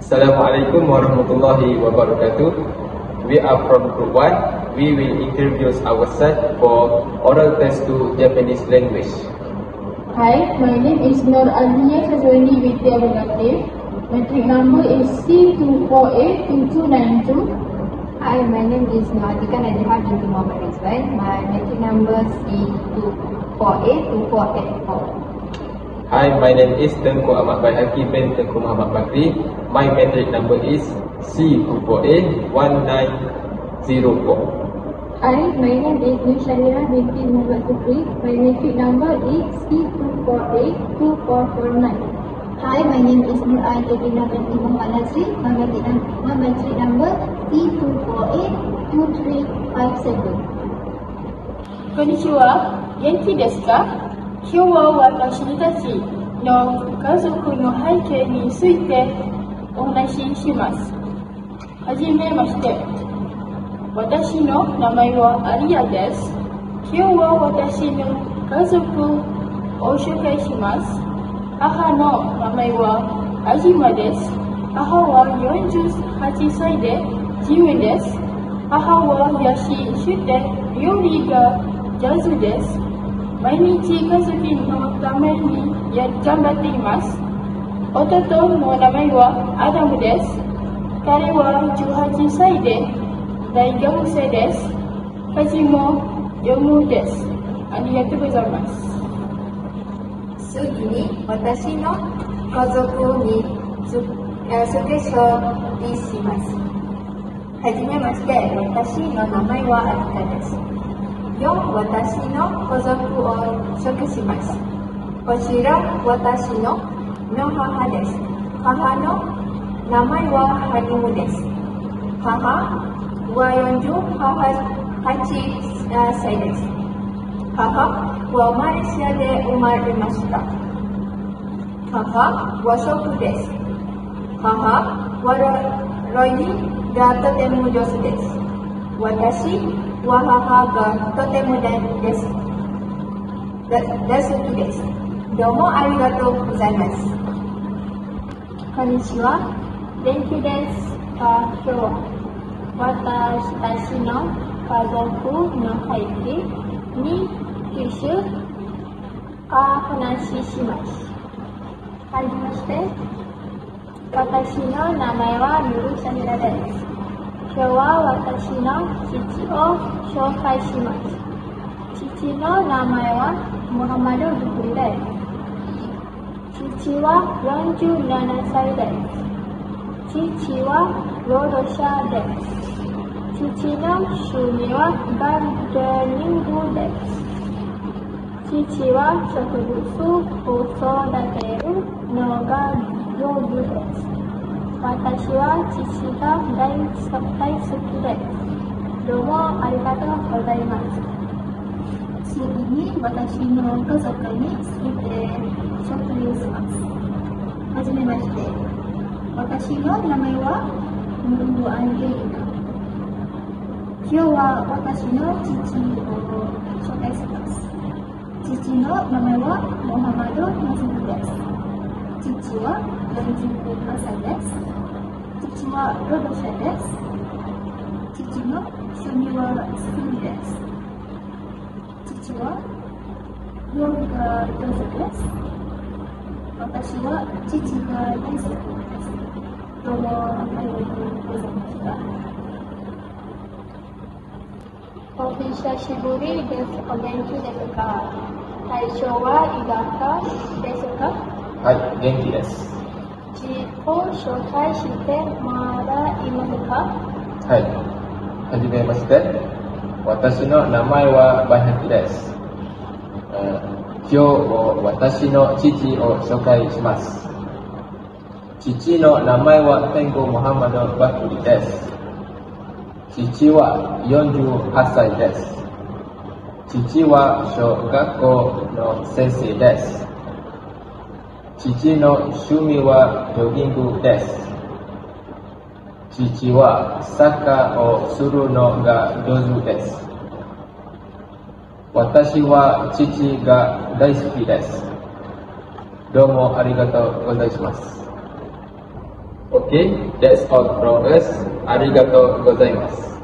Assalamualaikum warahmatullahi wabarakatuh. We are from Group 1. We will introduce ourselves for oral test to Japanese language. Hi, my name is Nur Aliyah Khazwani Vidya Bagatif. Matric number is C2482292. Hi, my name is Natika Nadiha binti Muhammad Rizwan. My matric number C2482484. Hi, my name is Tengku Ahmad Baihaqi bin Tengku Muhammad Bakri. My matric number is C2481904. Hi, my name is Nushaira binti Muhammad Zufri. My matric number is C2482449. Hi, my name is Nur Aidina binti Muhammad Nazri. My matric number C2482357. Konnichiwa, genki desu ka? 今日は私たちの家族の背景についてお話しします。はじめまして。私の名前はアリアです。今日は私の家族を紹介します。母の名前はアジマです。母は48歳で自由です。母は野心して料理が上手です。毎日家族のために頑張っています。弟の名前はアダムです。彼は18歳で大学生です。家事も読むです。ありがとうございます。次に私の家族に紹介します。はじめまして、私の名前はアリカです。今日私の家族を紹介します。こちら私の母です。母の名前はハリムです。母は48歳です。母はマレーシアで生まれました。母はショックです。母は料理がとても上手です。私は母がとても大好きです。どうもありがとうございます。こんにちは。元気ですか？今日は私たちの家族の背景について話します。はじめまして。私の名前はヌルシャミラです。今日は私の父を紹介します。父の名前はモハマド・ズフリです。父は47歳です。父は労働者です。父の趣味はガーデニングです。父は植物を育てるのが上手です。私は父が大好きです。どうもありがとうございます。次に私の家族について紹介します。はじめまして。私の名前はヌルアンゲリナ。今日は私の父を紹介します。父の名前はモハマド・ナズムです。父は48歳です。父は労働者です。父の趣味はスキーです。父は料理が上手です。私は父が大好きです。どうもありがとうございました。お久しぶりです。お元気ですか？体調はいかがですか？はい、元気です。自己紹介してもらえますか？はい、はじめまして。私の名前はバイハキです。今日私の父を紹介します。父の名前はテンゴムハマド・バクリです。父は48歳です。父は小学校の先生です。父の趣味はジョギングです。父はサッカーをするのが上手です。私は父が大好きです。どうもありがとうございます。Okay, that's all from us. Arigato gozaimasu.